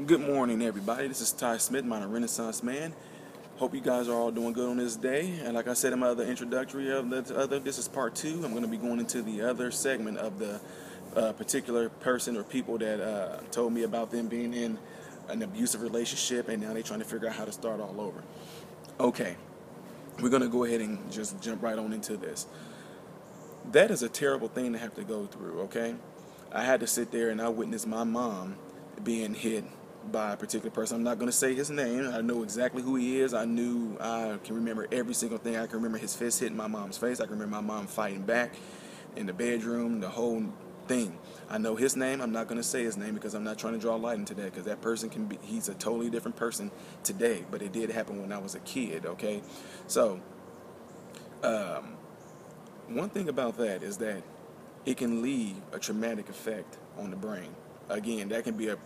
Good morning, everybody. This is Ty Smith, my Renaissance man. Hope you guys are all doing good on this day. And like I said in my other introductory this is part two. I'm going to be going into the other segment of the particular person or people that told me about them being in an abusive relationship and now they're trying to figure out how to start all over. Okay, we're going to go ahead and just jump right on into this. That is a terrible thing to have to go through, okay? I had to sit there and I witnessed my mom being hit by a particular person. I'm not going to say his name. I know exactly who he is. I can remember every single thing. I can remember his fist hitting my mom's face. I can remember my mom fighting back in the bedroom, the whole thing. I know his name. I'm not going to say his name because I'm not trying to draw light into that, because that person he's a totally different person today, but it did happen when I was a kid, okay? So, one thing about that is that it can leave a traumatic effect on the brain. Again, that can be a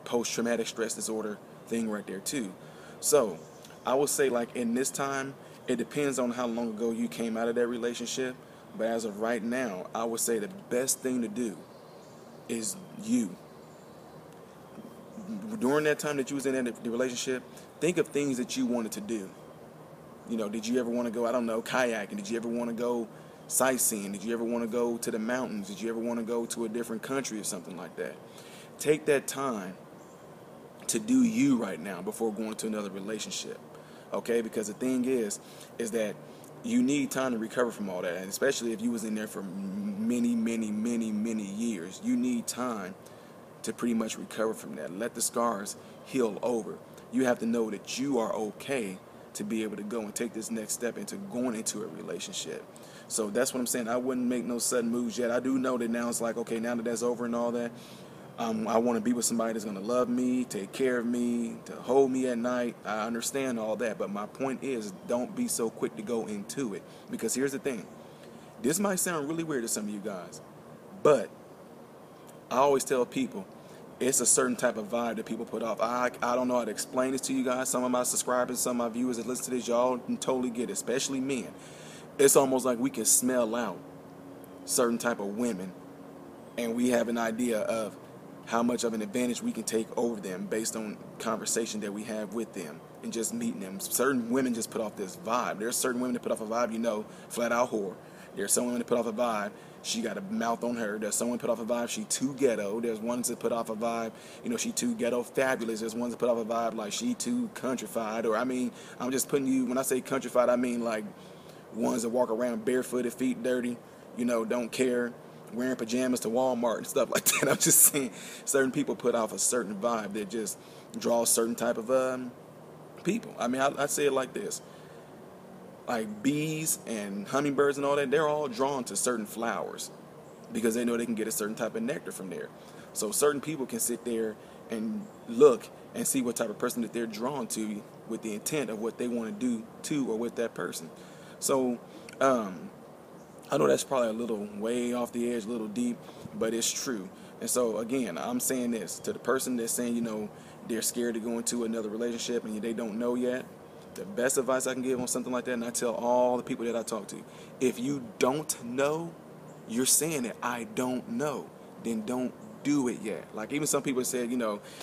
post-traumatic stress disorder thing right there too. So I would say, like, in this time, it depends on how long ago you came out of that relationship, but as of right now, I would say the best thing to do is during that time that you was in the relationship, think of things that you wanted to do. You know, did you ever want to go, I don't know, kayaking? Did you ever want to go sightseeing? Did you ever want to go to the mountains? Did you ever want to go to a different country or something like that? Take that time to do you right now before going to another relationship, okay? Because the thing is that you need time to recover from all that, and especially if you was in there for many years, you need time to pretty much recover from that. Let the scars heal over. You have to know that you are okay to be able to go and take this next step into going into a relationship. So that's what I'm saying. I wouldn't make no sudden moves yet. I do know that now it's like, okay, now that that's over and all that, I want to be with somebody that's going to love me, take care of me, to hold me at night. I understand all that, but my point is, don't be so quick to go into it. Because here's the thing. This might sound really weird to some of you guys, but I always tell people, it's a certain type of vibe that people put off. I don't know how to explain this to you guys. Some of my subscribers, some of my viewers that listen to this, y'all totally get it, especially men. It's almost like we can smell out certain type of women, and we have an idea of how much of an advantage we can take over them based on conversation that we have with them and just meeting them. Certain women just put off this vibe. There's certain women that put off a vibe, flat out whore. There's some women that put off a vibe, she got a mouth on her. There's someone put off a vibe, she too ghetto. There's ones that put off a vibe, she too ghetto fabulous. There's ones that put off a vibe like she too countrified. Or I'm just putting you, when I say countrified, I mean like ones that walk around barefooted, feet dirty, don't care, wearing pajamas to Walmart and stuff like that. I'm just saying, certain people put off a certain vibe that just draws certain type of people. I say it like this. Like bees and hummingbirds and all that, they're all drawn to certain flowers because they know they can get a certain type of nectar from there. So certain people can sit there and look and see what type of person that they're drawn to with the intent of what they want to do to or with that person. So, I know that's probably a little way off the edge, a little deep, but it's true. And so, again, I'm saying this to the person that's saying, they're scared to go into another relationship and they don't know yet. The best advice I can give on something like that, and I tell all the people that I talk to, if you don't know, you're saying that I don't know, then don't do it yet. Like, even some people said,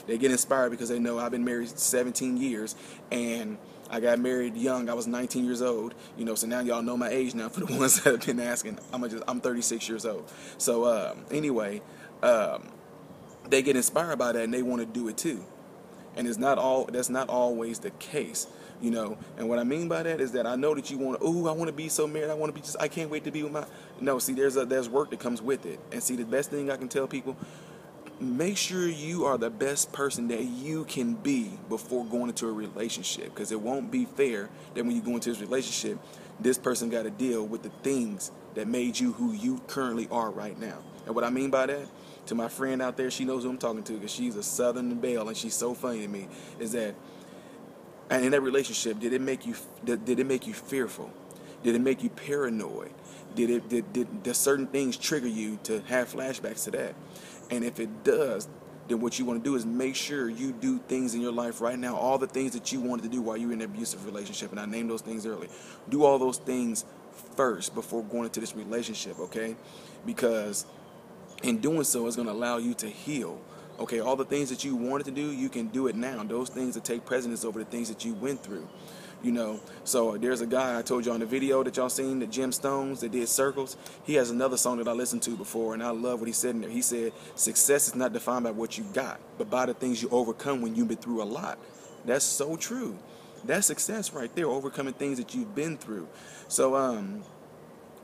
they get inspired because they know I've been married 17 years and I got married young. I was 19 years old, so now y'all know my age now for the ones that have been asking. I'm 36 years old. So anyway, they get inspired by that and they want to do it too. And that's not always the case, And what I mean by that is that I know that you want to, I want to be so married. I can't wait to be with my, no, see, there's work that comes with it. And see, the best thing I can tell people, make sure you are the best person that you can be before going into a relationship, because it won't be fair that when you go into this relationship, this person got to deal with the things that made you who you currently are right now. And what I mean by that, to my friend out there, she knows who I'm talking to because she's a Southern belle and she's so funny to me, is that, and in that relationship, did it make you fearful? Did it make you paranoid? Did certain things trigger you to have flashbacks to that? And if it does, then what you want to do is make sure you do things in your life right now, all the things that you wanted to do while you were in an abusive relationship, and I named those things earlier. Do all those things first before going into this relationship, okay? Because in doing so, it's going to allow you to heal Okay, all the things that you wanted to do, you can do it now. Those things that take precedence over the things that you went through. So there's a guy I told you on the video that y'all seen, the Gemstones that did Circles. He has another song that I listened to before, and I love what he said in there. He said, success is not defined by what you got, but by the things you overcome when you've been through a lot. That's so true. That's success right there, overcoming things that you've been through. So,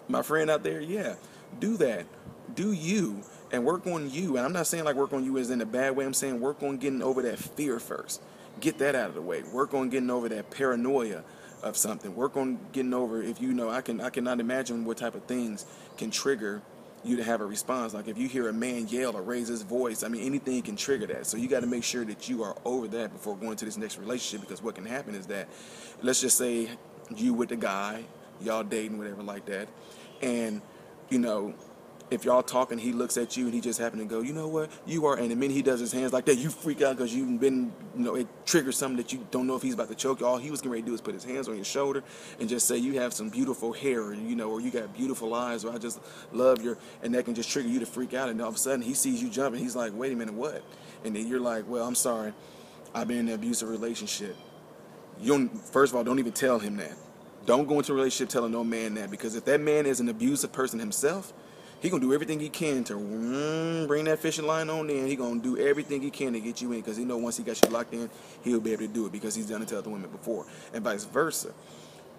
my friend out there, yeah, do that. Do you, and work on you. And I'm not saying like work on you as in a bad way. I'm saying work on getting over that fear first. Get that out of the way. Work on getting over that paranoia of something. Work on getting over, if you know, I cannot imagine what type of things can trigger you to have a response. Like if you hear a man yell or raise his voice, I mean, anything can trigger that. So you got to make sure that you are over that before going into this next relationship, because what can happen is that, let's just say you with the guy, y'all dating, whatever like that, and if y'all talking, he looks at you and he just happened to go, you know what, you are, and the minute he does his hands like that, you freak out because you've been, it triggers something that you don't know if he's about to choke you. All he was getting ready to do is put his hands on your shoulder and just say, you have some beautiful hair, or you got beautiful eyes, or I just love your, and that can just trigger you to freak out. And all of a sudden he sees you jumping, he's like, wait a minute, what? And then you're like, well, I'm sorry, I've been in an abusive relationship. First of all, don't even tell him that. Don't go into a relationship telling no man that, because if that man is an abusive person himself, he gonna do everything he can to bring that fishing line on in. He gonna do everything he can to get you in, because he know once he got you locked in, he'll be able to do it because he's done it to other women before, and vice versa.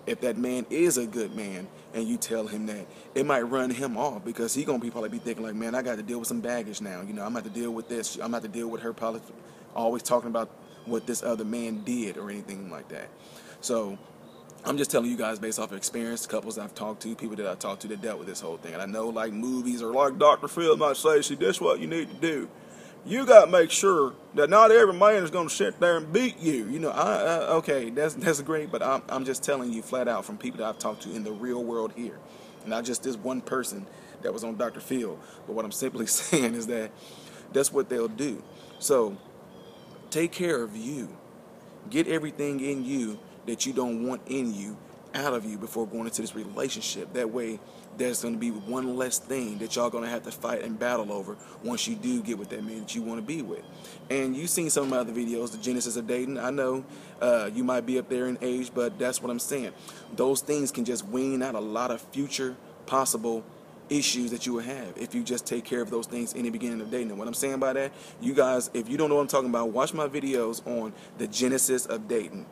If that man is a good man and you tell him that, it might run him off, because he gonna probably be thinking like, man, I got to deal with some baggage now. I'm about to deal with this. I'm about to deal with her politics, always talking about what this other man did or anything like that. So I'm just telling you guys based off of experience, couples I've talked to, people that I've talked to that dealt with this whole thing. And I know like movies or like Dr. Phil might say, see, this is what you need to do. You got to make sure that not every man is going to sit there and beat you. Okay, that's great, but I'm just telling you flat out from people that I've talked to in the real world here. Not just this one person that was on Dr. Phil. But what I'm simply saying is that that's what they'll do. So take care of you. Get everything in you that you don't want in you out of you before going into this relationship. That way there's going to be one less thing that y'all going to have to fight and battle over once you do get with that man that you want to be with. And you've seen some of my other videos, the genesis of dating. I know you might be up there in age, but that's what I'm saying. Those things can just wean out a lot of future possible issues that you will have if you just take care of those things in the beginning of dating. And what I'm saying by that, you guys, if you don't know what I'm talking about, watch my videos on the genesis of dating.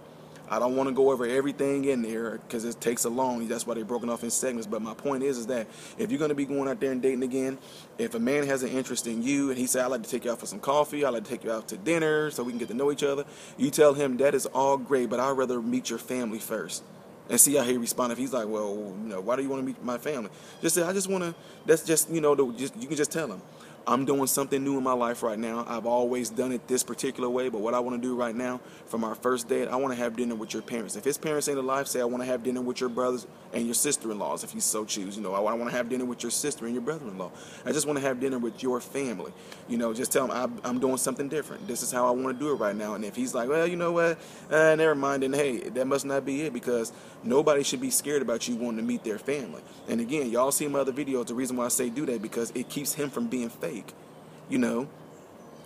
I don't want to go over everything in there because it takes a long. That's why they're broken off in segments. But my point is that if you're going to be going out there and dating again, if a man has an interest in you and he said, I'd like to take you out for some coffee, I'd like to take you out to dinner so we can get to know each other, you tell him that is all great, but I'd rather meet your family first. And see how he responds. If he's like, well, why do you want to meet my family? Just say, I just want to, that's just, you can just tell him. I'm doing something new in my life right now. I've always done it this particular way, but what I want to do right now, from our first date, I want to have dinner with your parents. If his parents ain't alive, say I want to have dinner with your brothers and your sister-in-laws, if you so choose. I want to have dinner with your sister and your brother-in-law. I just want to have dinner with your family. Just tell him I'm doing something different. This is how I want to do it right now. And if he's like, well, you know what, never mind, then hey, that must not be it, because nobody should be scared about you wanting to meet their family. And again, y'all see my other videos. The reason why I say do that, because it keeps him from being fake.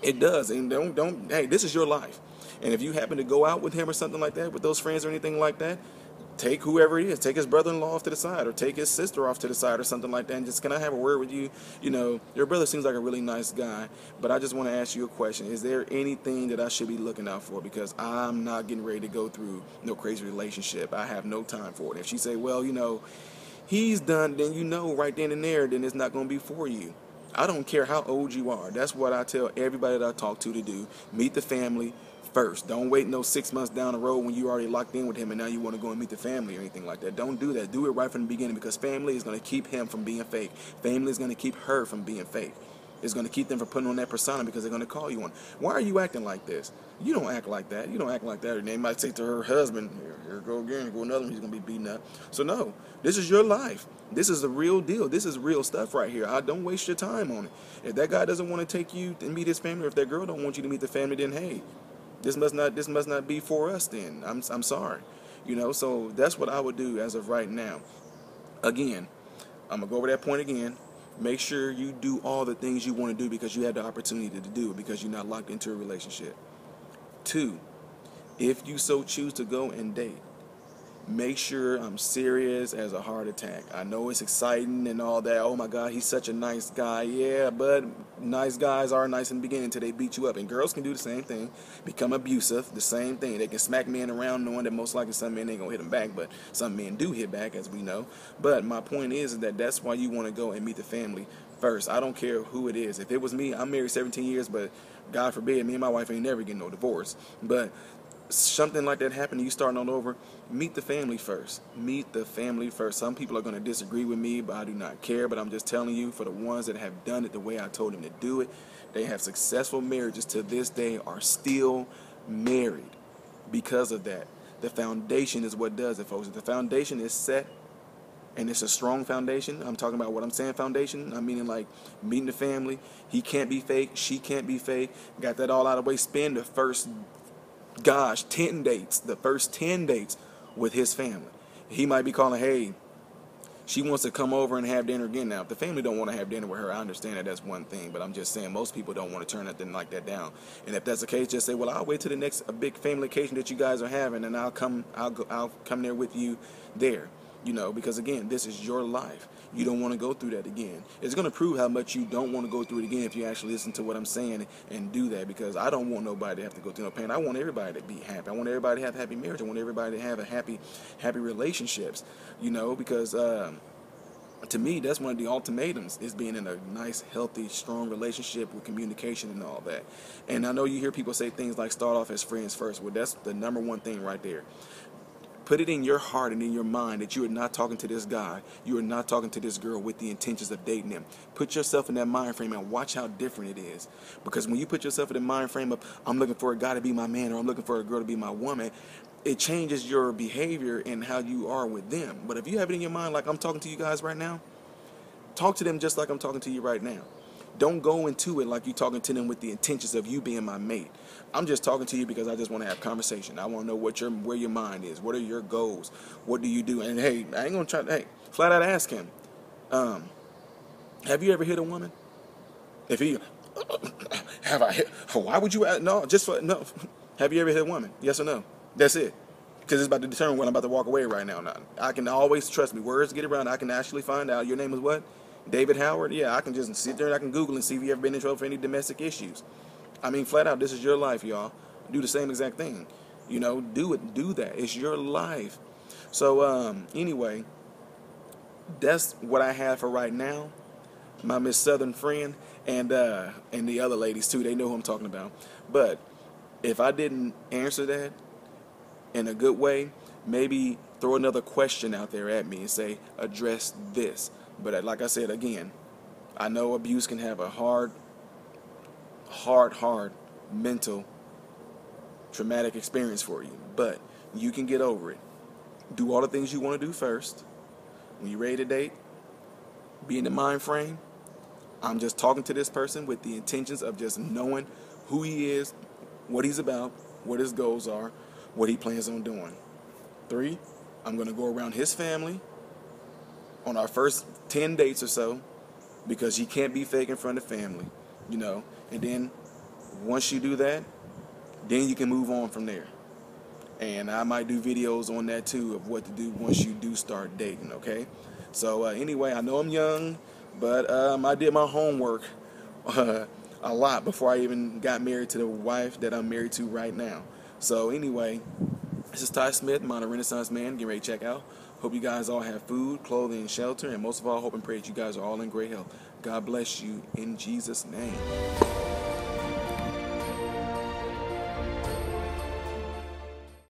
It does. And hey, this is your life. And if you happen to go out with him or something like that, with those friends or anything like that, take whoever it is, take his brother-in-law off to the side, or take his sister off to the side or something like that, and just, can I have a word with you? Your brother seems like a really nice guy, but I just want to ask you a question. Is there anything that I should be looking out for? Because I'm not getting ready to go through no crazy relationship. I have no time for it. If she say, well, he's done, then right then and there, then it's not going to be for you. I don't care how old you are. That's what I tell everybody that I talk to do. Meet the family first. Don't wait 6 months down the road when you already locked in with him and now you want to go and meet the family or anything like that. Don't do that. Do it right from the beginning, because family is going to keep him from being fake. Family is going to keep her from being fake. It's going to keep them from putting on that persona, because they're going to call you one. Why are you acting like this? You don't act like that. You don't act like that. And they might say to her husband, here go again, here go another one, he's going to be beaten up. So no, this is your life. This is the real deal. This is real stuff right here. Don't waste your time on it. If that guy doesn't want to take you to meet his family, or if that girl don't want you to meet the family, then hey, this must not be for us then. I'm sorry. So that's what I would do as of right now. Again, I'm going to go over that point again. Make sure you do all the things you want to do because you have the opportunity to do it, because you're not locked into a relationship. 2, if you so choose to go and date, make sure I'm serious as a heart attack. I know it's exciting and all that. Oh my God, he's such a nice guy. Yeah, but nice guys are nice in the beginning until they beat you up. And girls can do the same thing, become abusive, the same thing. They can smack men around knowing that most likely some men ain't gonna hit them back, but some men do hit back, as we know. But my point is that that's why you want to go and meet the family first. I don't care who it is. If it was me, I'm married 17 years, but God forbid, me and my wife ain't never getting no divorce. But something like that happened, you starting all over, meet the family first. Meet the family first. Some people are going to disagree with me, but I do not care. But I'm just telling you, for the ones that have done it the way I told them to do it, they have successful marriages to this day, are still married because of that. The foundation is what does it, folks. If the foundation is set, and it's a strong foundation, I'm talking about what I'm saying foundation, I'm meaning like meeting the family. He can't be fake, she can't be fake. Got that all out of the way. Spend the first 10 dates, the first 10 dates with his family. He might be calling, hey, she wants to come over and have dinner again. Now, if the family don't want to have dinner with her, I understand that that's one thing, but I'm just saying most people don't want to turn nothing like that down. And if that's the case, just say, well, I'll wait till the next big family occasion that you guys are having, and I'll come there with you there. Because again, this is your life. You don't want to go through that again. It's going to prove how much you don't want to go through it again if you actually listen to what I'm saying and do that, because I don't want nobody to have to go through no pain. I want everybody to be happy. I want everybody to have happy marriage. I want everybody to have a happy relationships, because to me, that's one of the ultimatums, is being in a nice, healthy, strong relationship with communication and all that. And I know you hear people say things like start off as friends first. Well, that's the number one thing right there. Put it in your heart and in your mind that you are not talking to this guy, you are not talking to this girl with the intentions of dating them. Put yourself in that mind frame and watch how different it is. Because when you put yourself in the mind frame of, I'm looking for a guy to be my man, or I'm looking for a girl to be my woman, it changes your behavior and how you are with them. But if you have it in your mind like I'm talking to you guys right now, talk to them just like I'm talking to you right now. Don't go into it like you're talking to them with the intentions of you being my mate. I'm just talking to you because I just want to have conversation. I want to know where your mind is. What are your goals? What do you do? And hey, I ain't gonna try to flat out ask him. Have you ever hit a woman? If he have I hit? Why would you ask? No, no. Have you ever hit a woman? Yes or no? That's it. Because it's about to determine when I'm about to walk away right now. I can always trust me. Words get around. I can actually find out. Your name is what? David Howard? Yeah, I can just sit there and I can Google and see if you ever been in trouble for any domestic issues. I mean, flat out, this is your life, y'all. Do the same exact thing. Do it. Do that. It's your life. So, anyway, that's what I have for right now. My Miss Southern friend and the other ladies, too. They know who I'm talking about. But if I didn't answer that in a good way, maybe throw another question out there at me and say, address this. But like I said, again, I know abuse can have a hard mental traumatic experience for you, but you can get over it. Do all the things you want to do first. When you're ready to date, be in the mind frame. I'm just talking to this person with the intentions of just knowing who he is, what he's about, what his goals are, what he plans on doing. 3, I'm going to go around his family on our first 10 dates or so, because you can't be fake in front of family, and then once you do that, then you can move on from there. And I might do videos on that too, of what to do once you do start dating, okay? So anyway, I know I'm young, but I did my homework a lot before I even got married to the wife that I'm married to right now. So anyway, this is Ty Smith, I'm on a Renaissance Man, getting ready to check out. Hope you guys all have food, clothing, and shelter, and most of all, hope and pray that you guys are all in great health. God bless you in Jesus' name.